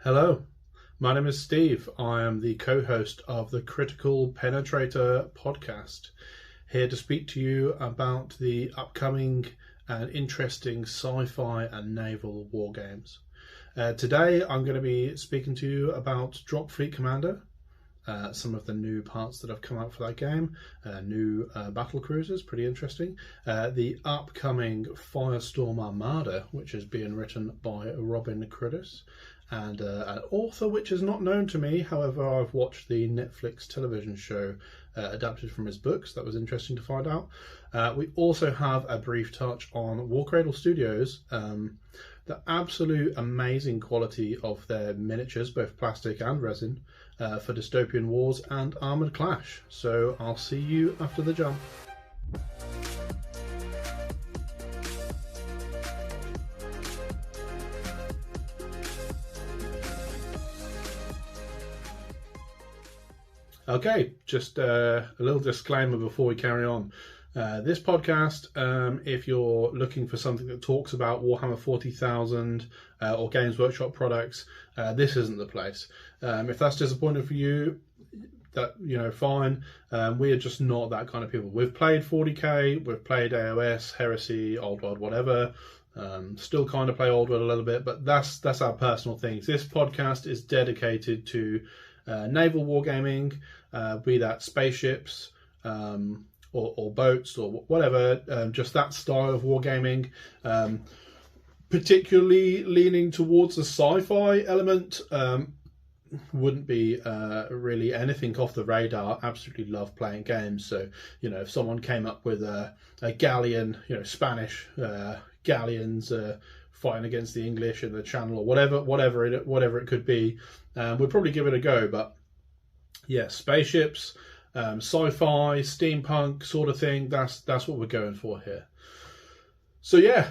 Hello, my name is Steve. I am the co-host of the Critical Penetrator podcast, here to speak to you about the upcoming and interesting sci-fi and naval war games. Today I'm going to be speaking to you about Dropfleet Commander, some of the new parts that have come out for that game, new battle cruisers, pretty interesting, the upcoming Firestorm Armada, which is being written by Robin Cruddas, and an author which is not known to me. However, I've watched the Netflix television show adapted from his books. That was interesting to find out. We also have a brief touch on Warcradle Studios, the absolute amazing quality of their miniatures, both plastic and resin, for Dystopian Wars and Armoured Clash. So I'll see you after the jump. Okay, just a little disclaimer before we carry on. This podcast, if you're looking for something that talks about Warhammer 40,000 or Games Workshop products, this isn't the place. If that's disappointing for you, fine. We are just not that kind of people. We've played 40k, we've played AOS, Heresy, Old World, whatever. Still kind of play Old World a little bit, but that's our personal things. This podcast is dedicated to naval wargaming, be that spaceships or boats or whatever, just that style of wargaming, particularly leaning towards the sci-fi element. Wouldn't be really anything off the radar. Absolutely love playing games. So, if someone came up with a galleon, Spanish galleons fighting against the English in the Channel or whatever it could be, we'd probably give it a go. But yeah, spaceships, sci-fi, steampunk sort of thing. That's what we're going for here. So yeah,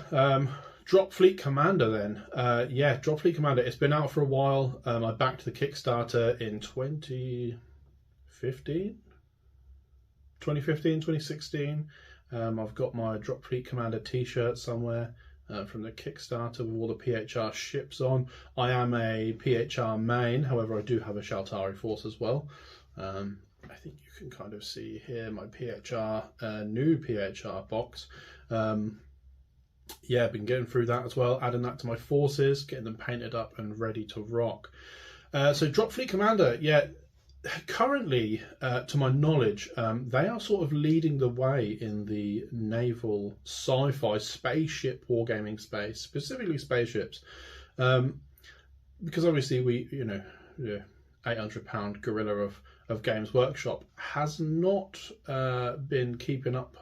Dropfleet Commander then. Dropfleet Commander. It's been out for a while. I backed the Kickstarter in 2016. I've got my Dropfleet Commander t-shirt somewhere from the Kickstarter with all the PHR ships on. I am a PHR main, however I do have a Shaltari force as well. I think you can kind of see here my PHR, new PHR box. Been getting through that as well, adding that to my forces, getting them painted up and ready to rock. So Dropfleet Commander, currently, to my knowledge, they are sort of leading the way in the naval sci-fi spaceship wargaming space, specifically spaceships, because obviously we, the £800 gorilla of Games Workshop has not been keeping up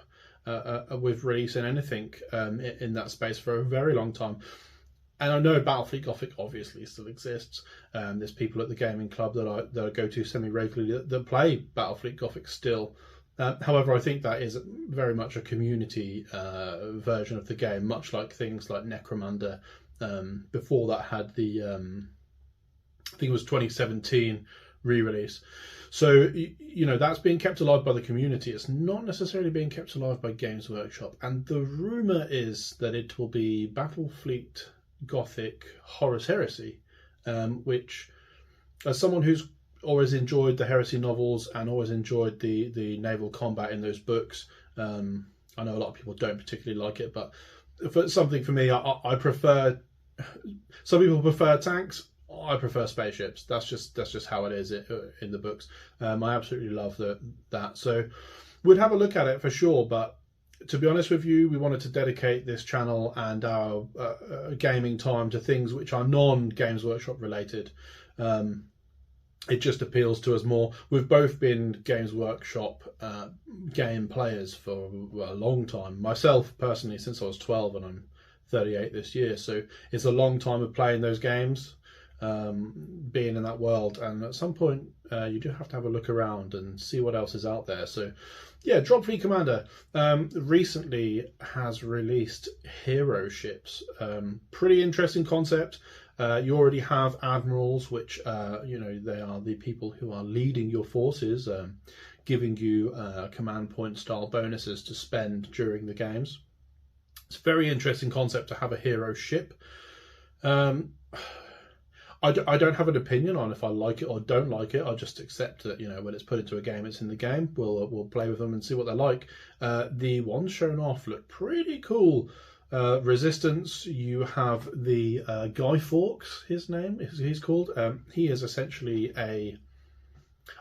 with releasing anything in that space for a very long time. And I know Battlefleet Gothic obviously still exists. There's people at the gaming club that I go to semi-regularly that play Battlefleet Gothic still. However, I think that is very much a community version of the game, much like things like Necromunda. Before that had the, I think it was 2017 re-release. So, that's being kept alive by the community. It's not necessarily being kept alive by Games Workshop. And the rumour is that it will be Battlefleet Gothic Horus Heresy, which, as someone who's always enjoyed the Heresy novels and always enjoyed the naval combat in those books, I know a lot of people don't particularly like it, but for something for me, I prefer. Some people prefer tanks. I prefer spaceships. That's just how it is in the books. I absolutely love that. So we'd have a look at it for sure. But to be honest with you, we wanted to dedicate this channel and our gaming time to things which are non-Games Workshop related. It just appeals to us more. We've both been Games Workshop game players for a long time. Myself, personally, since I was 12, and I'm 38 this year. So it's a long time of playing those games. Being in that world, and at some point you do have to have a look around and see what else is out there. So Dropfleet Commander recently has released hero ships. Pretty interesting concept. You already have admirals, which they are the people who are leading your forces, giving you command point style bonuses to spend during the games. It's a very interesting concept to have a hero ship. I don't have an opinion on if I like it or don't like it. I just accept that, you know, when it's put into a game, it's in the game. We'll play with them and see what they're like. The ones shown off look pretty cool. Resistance, you have the Guy Fawkes, his name, he's called. He is essentially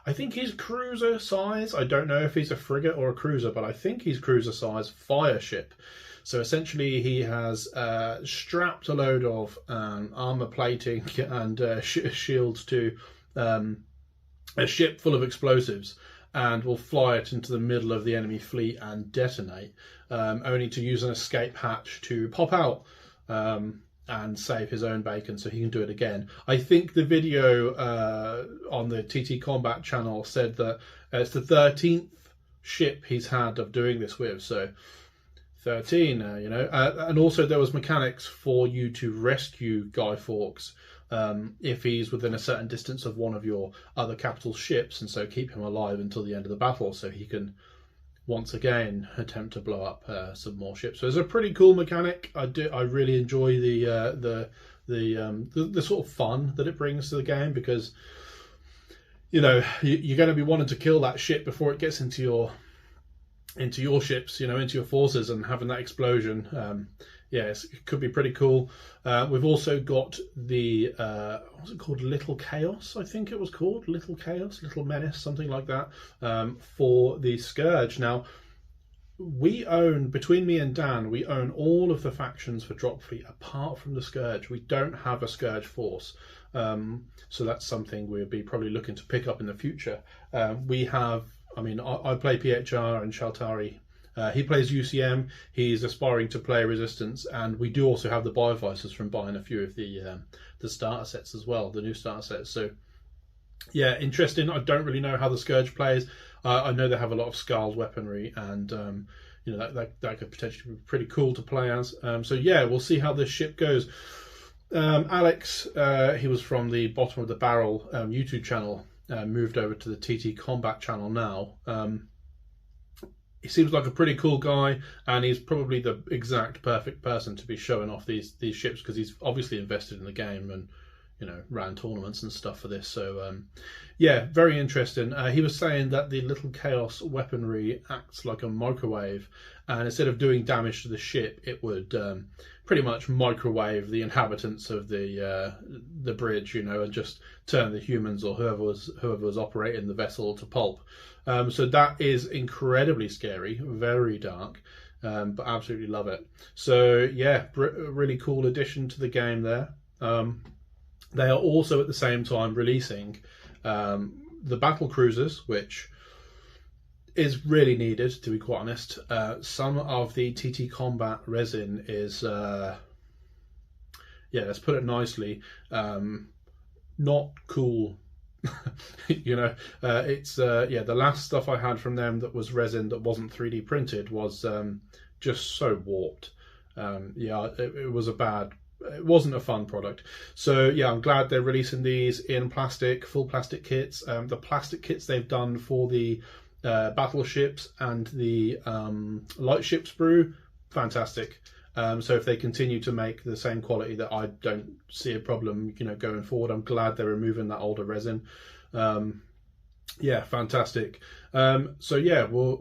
I think he's cruiser size. I don't know if he's a frigate or a cruiser, but I think he's cruiser size fire ship. So essentially he has strapped a load of armor plating and shields to a ship full of explosives, and will fly it into the middle of the enemy fleet and detonate, only to use an escape hatch to pop out and save his own bacon so he can do it again. I think the video on the TT Combat channel said that it's the 13th ship he's had of doing this with, so 13, you know. And also there was mechanics for you to rescue Guy Fawkes if he's within a certain distance of one of your other capital ships, and so keep him alive until the end of the battle so he can once again attempt to blow up some more ships. So it's a pretty cool mechanic. I really enjoy the sort of fun that it brings to the game, because, you know, you're going to be wanting to kill that ship before it gets into your ships, you know, into your forces, and having that explosion. Yes, it could be pretty cool. We've also got the what's it called? Little Chaos, I think it was called. Little Chaos, Little Menace, something like that, for the Scourge. Now, we own, between me and Dan, we own all of the factions for Dropfleet apart from the Scourge. We don't have a Scourge force. So that's something we'll be probably looking to pick up in the future. We have, I mean, I play PHR and Shaltari. He plays UCM. He's aspiring to play Resistance, and we do also have the Biovisors from buying a few of the starter sets as well, the new starter sets. So yeah, interesting. I don't really know how the Scourge plays. I know they have a lot of Scarled weaponry, and you know, that could potentially be pretty cool to play as. So yeah, we'll see how this ship goes. Alex, he was from the Bottom of the Barrel YouTube channel, moved over to the TT Combat channel now. He seems like a pretty cool guy, and he's probably the exact perfect person to be showing off these ships, because he's obviously invested in the game and, you know, ran tournaments and stuff for this. So yeah, very interesting. He was saying that the Little Chaos weaponry acts like a microwave, and instead of doing damage to the ship, it would pretty much microwave the inhabitants of the bridge, you know, and just turn the humans or whoever was operating the vessel to pulp. So that is incredibly scary, very dark, but absolutely love it. So yeah, really cool addition to the game there. They are also at the same time releasing the battle cruisers, which is really needed, to be quite honest. Some of the TT Combat resin is, yeah, let's put it nicely, not cool. You know, it's yeah, the last stuff I had from them that was resin that wasn't 3D printed was just so warped. Yeah, it was it wasn't a fun product. So yeah, I'm glad they're releasing these in plastic, full plastic kits. The plastic kits they've done for the battleships and the light ship sprue, fantastic. So if they continue to make the same quality, that I don't see a problem, you know, going forward. I'm glad they're removing that older resin. Yeah, fantastic. So yeah, well,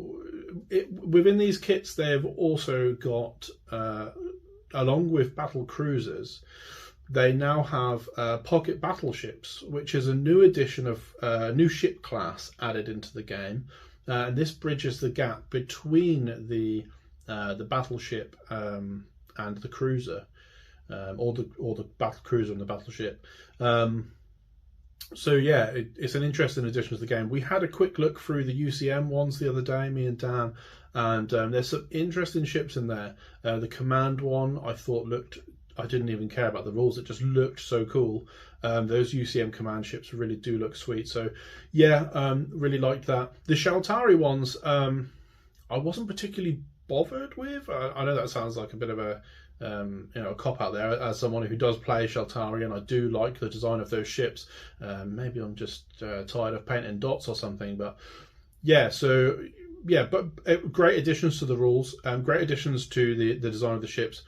within these kits, they've also got, along with battle cruisers, they now have pocket battleships, which is a new addition of new ship class added into the game. And this bridges the gap between the battleship and the cruiser, or the battle cruiser and the battleship. So yeah, it's an interesting addition to the game. We had a quick look through the UCM ones the other day, me and Dan, and there's some interesting ships in there. The command one I thought I didn't even care about the rules, it just looked so cool. Those UCM command ships really do look sweet. So yeah, really liked that. The Shaltari ones, I wasn't particularly bothered with. I know that sounds like a bit of a you know, a cop out there, as someone who does play Shaltari, and I do like the design of those ships. Maybe I'm just tired of painting dots or something, but yeah, so yeah, but great additions to the rules, great additions to the design of the ships.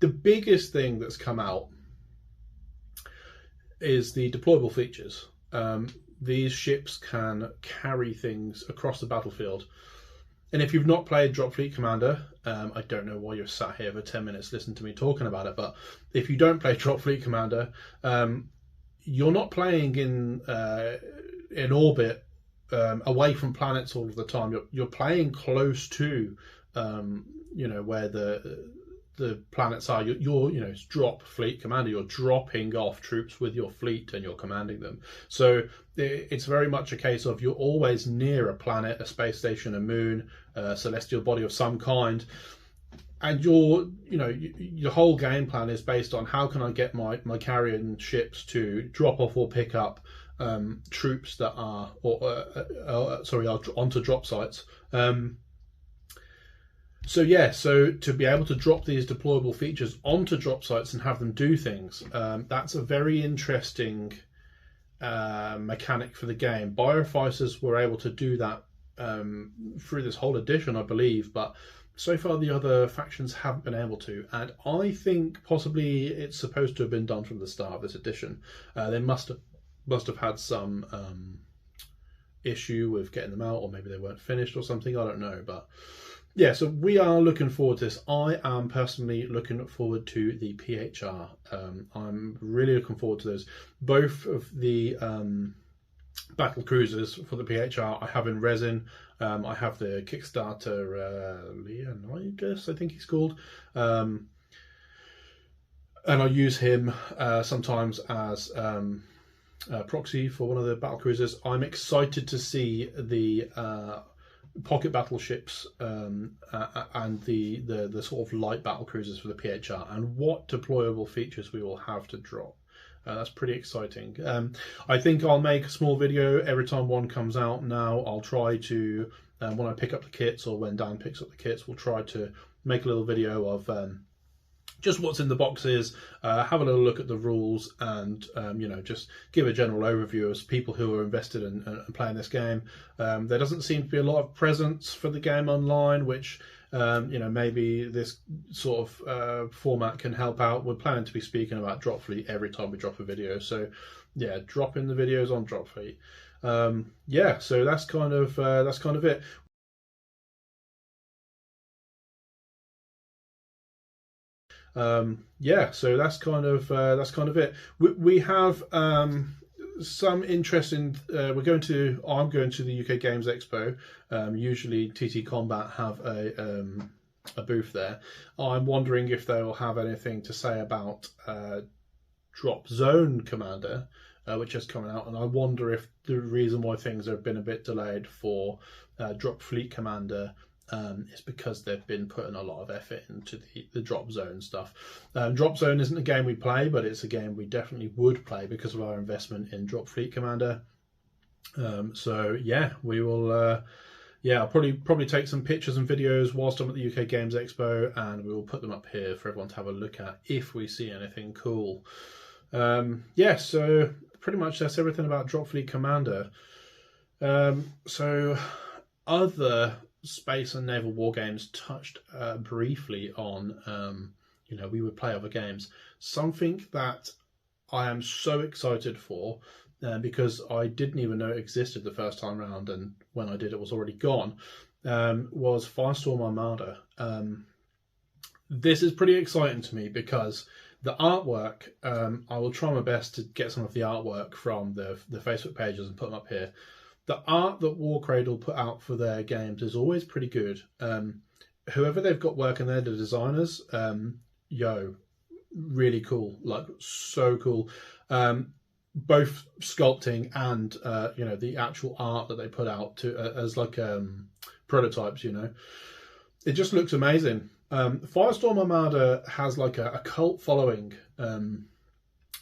The biggest thing that's come out is the deployable features. These ships can carry things across the battlefield. And if you've not played Dropfleet Commander, I don't know why you're sat here for 10 minutes listening to me talking about it, but if you don't play Dropfleet Commander, you're not playing in orbit away from planets all of the time. You're playing close to where the planets are. You're it's drop fleet commander. You're dropping off troops with your fleet and you're commanding them. So it's very much a case of you're always near a planet, a space station, a moon, a celestial body of some kind, and your whole game plan is based on how can I get my carrion ships to drop off or pick up troops that are onto drop sites. So to be able to drop these deployable features onto drop sites and have them do things, that's a very interesting mechanic for the game. Biofighters were able to do that through this whole edition, I believe, but so far the other factions haven't been able to, and I think possibly it's supposed to have been done from the start of this edition. They must have had some issue with getting them out, or maybe they weren't finished or something, I don't know, but yeah, so we are looking forward to this. I am personally looking forward to the PHR. I'm really looking forward to those. Both of the battle cruisers for the PHR I have in resin. I have the Kickstarter Leonidas, I think he's called. And I use him sometimes as proxy for one of the battle cruisers. I'm excited to see the pocket battleships and the sort of light battle cruisers for the PHR, and what deployable features we will have to drop. That's pretty exciting. I think I'll make a small video every time one comes out now. I'll try to, when I pick up the kits or when Dan picks up the kits, we'll try to make a little video of just what's in the boxes, have a little look at the rules, and just give a general overview as people who are invested in playing this game. There doesn't seem to be a lot of presence for the game online, which maybe this sort of format can help out. We're planning to be speaking about Dropfleet every time we drop a video, so yeah, dropping the videos on Dropfleet. So that's kind of it. So that's kind of it. We have some interest in. I'm going to the UK Games Expo. Usually TT Combat have a booth there. I'm wondering if they will have anything to say about Drop Zone Commander, which is coming out, and I wonder if the reason why things have been a bit delayed for Drop Fleet Commander is because they've been putting a lot of effort into the Drop Zone stuff. Drop Zone isn't a game we play, but it's a game we definitely would play because of our investment in Drop Fleet Commander. So yeah, we will. I'll probably take some pictures and videos whilst I'm at the UK Games Expo, and we will put them up here for everyone to have a look at if we see anything cool. So pretty much that's everything about Dropfleet Commander. So other space and naval war games touched briefly on, we would play other games. Something that I am so excited for, because I didn't even know it existed the first time round, and when I did it was already gone, was Firestorm Armada. This is pretty exciting to me because the artwork, I will try my best to get some of the artwork from the Facebook pages and put them up here. The art that Warcradle put out for their games is always pretty good. Whoever they've got working there, the designers, really cool, like so cool. Both sculpting and the actual art that they put out as like prototypes. It just looks amazing. Firestorm Armada has like a cult following.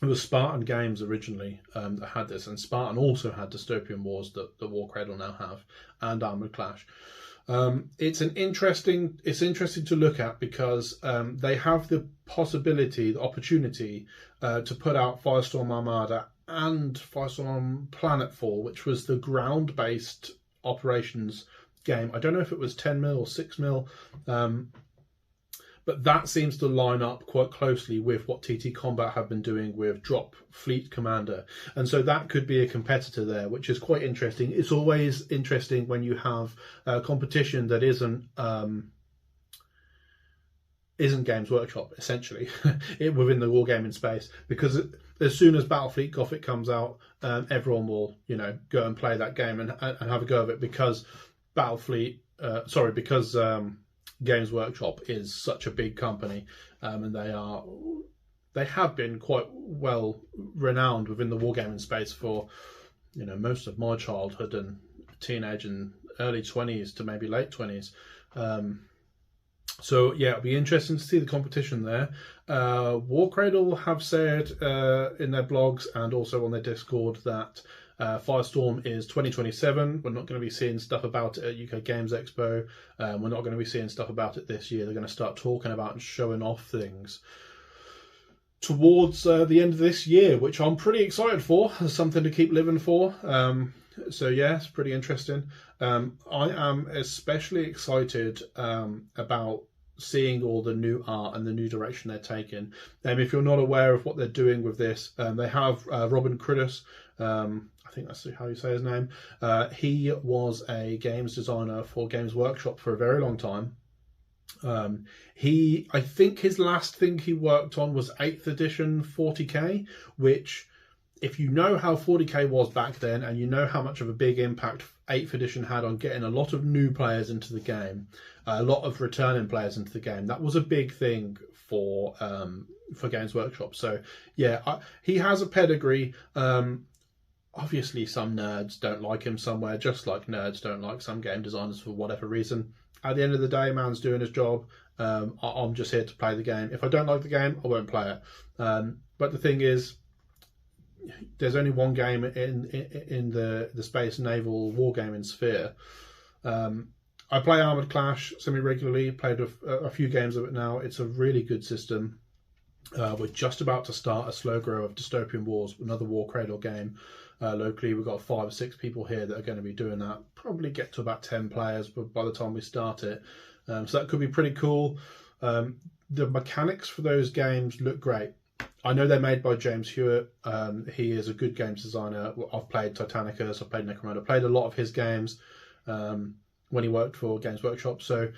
It was Spartan Games originally that had this, and Spartan also had Dystopian Wars that Warcradle now have, and Armored Clash. It's interesting to look at because they have the opportunity to put out Firestorm Armada and Firestorm Planetfall, which was the ground-based operations game. I don't know if it was 10 mil or 6 mil, but But that seems to line up quite closely with what TT Combat have been doing with Dropfleet Commander. And so that could be a competitor there, which is quite interesting. It's always interesting when you have competition that isn't Games Workshop, essentially, within the wargaming space, because as soon as Battlefleet Gothic comes out, everyone will, go and play that game and have a go of it, because because Games Workshop is such a big company, and they have been quite well renowned within the wargaming space for, most of my childhood and teenage and early 20s to maybe late 20s. So yeah, it'll be interesting to see the competition there. Warcradle have said in their blogs and also on their Discord that Firestorm is 2027. We're not going to be seeing stuff about it at UK Games Expo. We're not going to be seeing stuff about it this year. They're going to start talking about and showing off things towards the end of this year, which I'm pretty excited for. There's something to keep living for. So yeah, it's pretty interesting. I am especially excited about seeing all the new art and the new direction they're taking. If you're not aware of what they're doing with this, they have Robin Criddus, I think that's how you say his name. He was a games designer for Games Workshop for a very long time. I think his last thing he worked on was 8th edition 40k, which, if you know how 40k was back then, and you know how much of a big impact 8th edition had on getting a lot of new players into the game, a lot of returning players into the game, that was a big thing for Games Workshop. So yeah, he has a pedigree. Obviously some nerds don't like him somewhere, just like nerds don't like some game designers for whatever reason. At the end of the day, man's doing his job. I'm just here to play the game. If I don't like the game, I won't play it. But the thing is, there's only one game in the space naval wargaming sphere. I play Armoured Clash semi-regularly, played a few games of it now. It's a really good system. We're just about to start a slow grow of Dystopian Wars, another Warcradle game. Locally, we've got 5 or 6 people here that are going to be doing that. Probably get to about 10 players by the time we start it. So that could be pretty cool. The mechanics for those games look great. I know they're made by James Hewitt. He is a good games designer. I've played Titanicus, I've played Necromunda, played a lot of his games when he worked for Games Workshop. So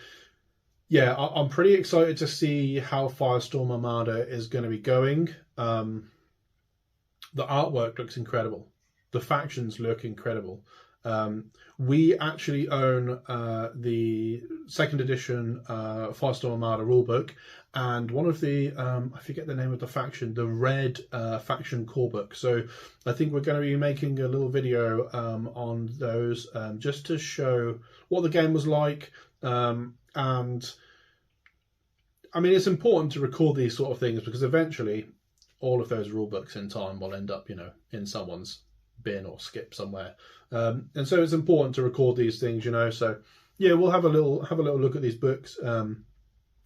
yeah, I'm pretty excited to see how Firestorm Armada is going to be going. The artwork looks incredible. The factions look incredible. We actually own the 2nd edition Firestorm Armada rulebook, and one of the, I forget the name of the faction, the red faction core book. So I think we're going to be making a little video on those just to show what the game was like. And I mean, it's important to record these sort of things because eventually all of those rulebooks in time will end up, in someone's bin or skip somewhere. And so it's important to record these things, So yeah, we'll have a little look at these books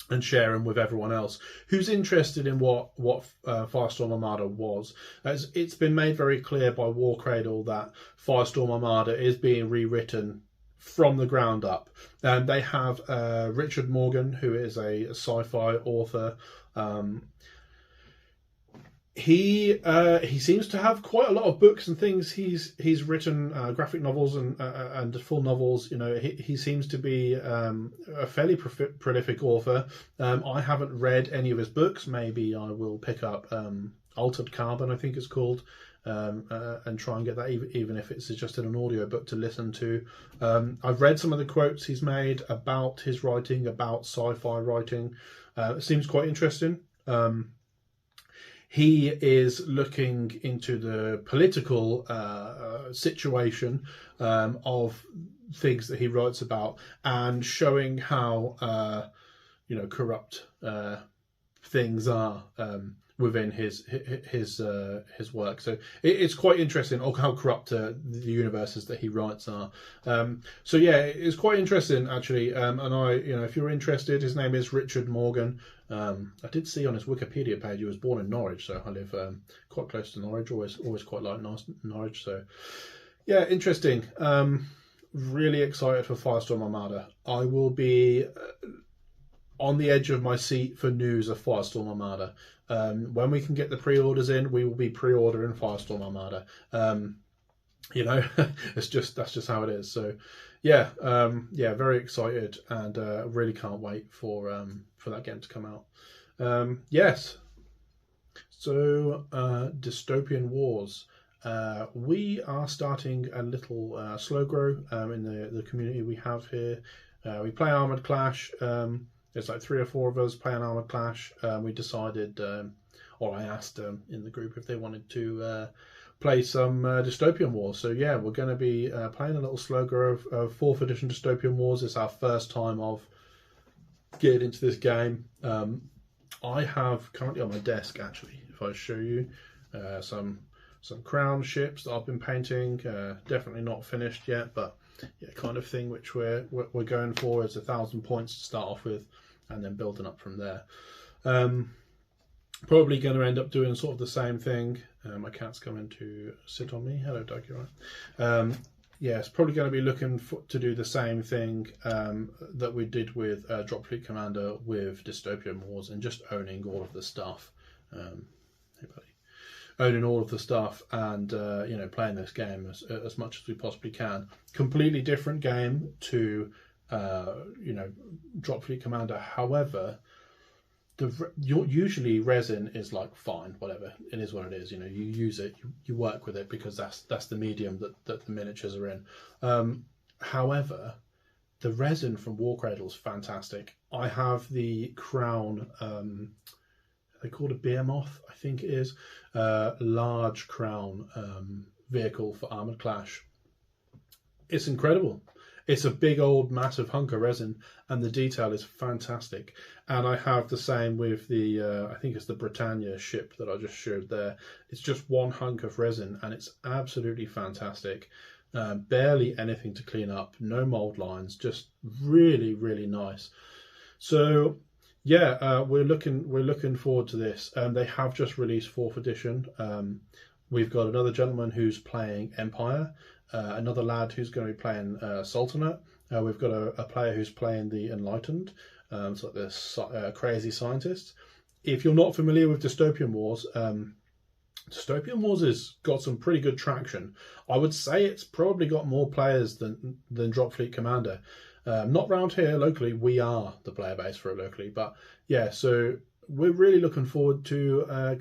and share them with everyone else who's interested in what Firestorm Armada was. As it's been made very clear by Warcradle that Firestorm Armada is being rewritten from the ground up. They have Richard Morgan, who is a sci-fi author. He seems to have quite a lot of books and things. He's written graphic novels and full novels. He seems to be a fairly prolific author. I haven't read any of his books. Maybe I will pick up Altered Carbon, I think it's called, and try and get that, even if it's just in an audiobook to listen to. I've read some of the quotes he's made about his writing, about sci-fi writing. It seems quite interesting. He is looking into the political situation of things that he writes about and showing how corrupt things are within his work. So it's quite interesting how corrupt the universes that he writes are. So yeah, it's quite interesting actually. And if you're interested, his name is Richard Morgan. I did see on his Wikipedia page he was born in Norwich, so I live quite close to Norwich. Always quite like Norwich. So yeah, interesting. Really excited for Firestorm Armada. I will be on the edge of my seat for news of Firestorm Armada. When we can get the pre-orders in, we will be pre-ordering Firestorm Armada. You know, that's just how it is. So, yeah, very excited, and really can't wait for that game to come out. Yes. So, Dystopian Wars. We are starting a little slow grow in the community we have here. We play Armoured Clash. There's like 3 or 4 of us playing Armoured Clash. We decided, or I asked them in the group if they wanted to play some Dystopian Wars. So yeah, we're going to be playing a little slow grow of 4th edition Dystopian Wars. It's our first time of getting into this game. I have currently on my desk, actually, if I show you, some crown ships that I've been painting. Definitely not finished yet, but yeah, kind of thing which we're going for is 1,000 points to start off with, and then building up from there. Probably going to end up doing sort of the same thing. My cat's coming to sit on me. Hello, Doug, you right? Yes, probably going to be looking to do the same thing that we did with Dropfleet Commander with Dystopian Wars, and just owning all of the stuff. Hey, buddy. Owning all of the stuff, and you know, playing this game as much as we possibly can. Completely different game to you know, Dropfleet Commander. However, usually resin is like fine, whatever, it is what it is. You know, you use it, you work with it, because that's the medium that the miniatures are in. However, the resin from War Cradle is fantastic. I have the Crown, they call it a Behemoth, I think it is, large Crown vehicle for Armoured Clash. It's incredible. It's a big old massive hunk of resin, and the detail is fantastic. And I have the same with the, I think it's the Britannia ship that I just showed there. It's just one hunk of resin, and it's absolutely fantastic. Barely anything to clean up, no mold lines, just really, really nice. So yeah, we're looking forward to this. They have just released 4th edition. We've got another gentleman who's playing Empire. Another lad who's going to be playing Sultanate. We've got a player who's playing the Enlightened, so this crazy scientist. If you're not familiar with Dystopian Wars, Dystopian Wars has got some pretty good traction. I would say it's probably got more players than Dropfleet Commander. Not round here locally, we are the player base for it locally, but yeah, so we're really looking forward to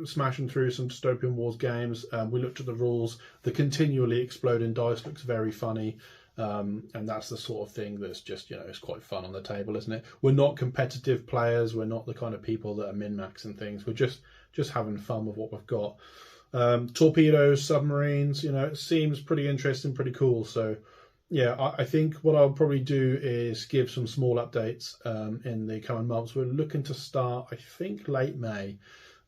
smashing through some Dystopian Wars games. We looked at the rules. The continually exploding dice looks very funny. And that's the sort of thing that's just, you know, it's quite fun on the table, isn't it? We're not competitive players. We're not the kind of people that are min-maxing things. We're just having fun with what we've got. Torpedoes, submarines, you know, it seems pretty interesting, pretty cool. So yeah, I think what I'll probably do is give some small updates in the coming months. We're looking to start, I think, late May,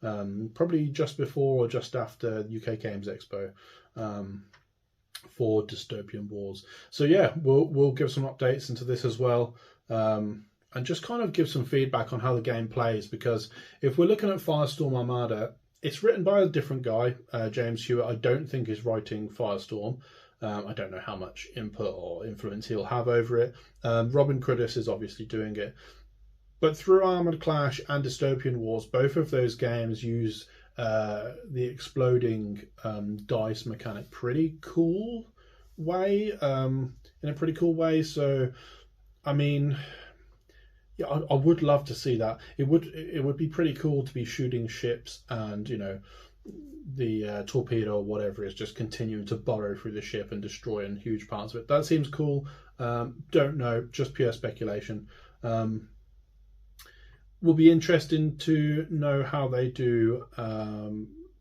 probably just before or just after UK Games Expo for Dystopian Wars. So yeah, we'll give some updates into this as well, and just kind of give some feedback on how the game plays, because if we're looking at Firestorm Armada, it's written by a different guy, James Hewitt. I don't think is writing Firestorm. I don't know how much input or influence he'll have over it. Robin Crudis is obviously doing it. But through Armoured Clash and Dystopian Wars, both of those games use the exploding dice mechanic pretty cool way, in a pretty cool way. So, I mean, yeah, I would love to see that. It would be pretty cool to be shooting ships, and, you know, the torpedo or whatever is just continuing to burrow through the ship and destroying huge parts of it. That seems cool. Don't know, just pure speculation. Will be interesting to know how they do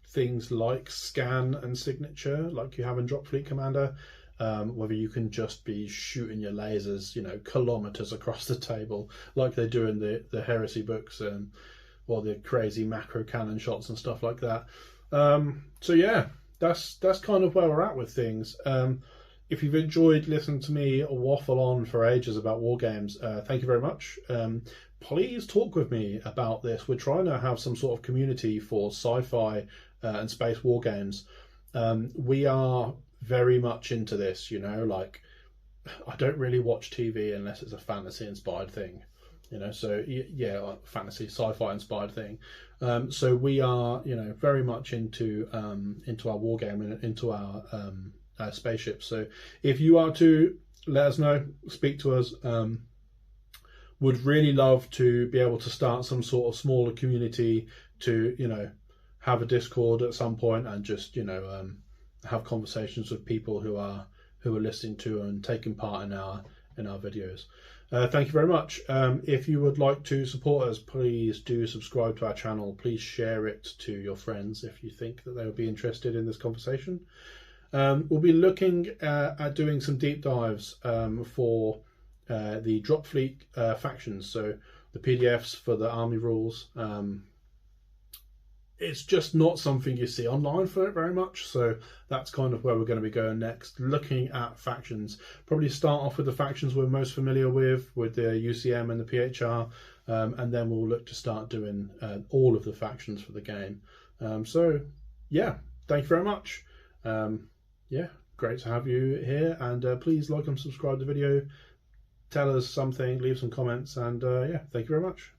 things like scan and signature, like you have in Dropfleet Commander. Whether you can just be shooting your lasers, you know, kilometers across the table, like they do in the Heresy books, or the crazy macro cannon shots and stuff like that. So yeah, that's kind of where we're at with things. If you've enjoyed listening to me waffle on for ages about war games, thank you very much. Please talk with me about this. We're trying to have some sort of community for sci-fi and space war games. We are very much into this, you know, like, I don't really watch TV unless it's a fantasy inspired thing. you know, so yeah, like fantasy, sci-fi inspired thing. So we are, you know, very much into our war game and into our spaceship. So if you are to, let us know, speak to us. Would really love to be able to start some sort of smaller community to, you know, have a Discord at some point and just, you know, have conversations with people who are listening to and taking part in our videos. Thank you very much. If you would like to support us, please do subscribe to our channel. Please share it to your friends if you think that they would be interested in this conversation. We'll be looking at doing some deep dives for the Dropfleet factions, so the PDFs for the army rules. It's just not something you see online for it very much, so that's kind of where we're going to be going next, looking at factions. Probably start off with the factions we're most familiar with the UCM and the PHR, and then we'll look to start doing all of the factions for the game. So yeah, thank you very much. Yeah, great to have you here, and please like and subscribe to the video. Tell us something, leave some comments, and yeah, thank you very much.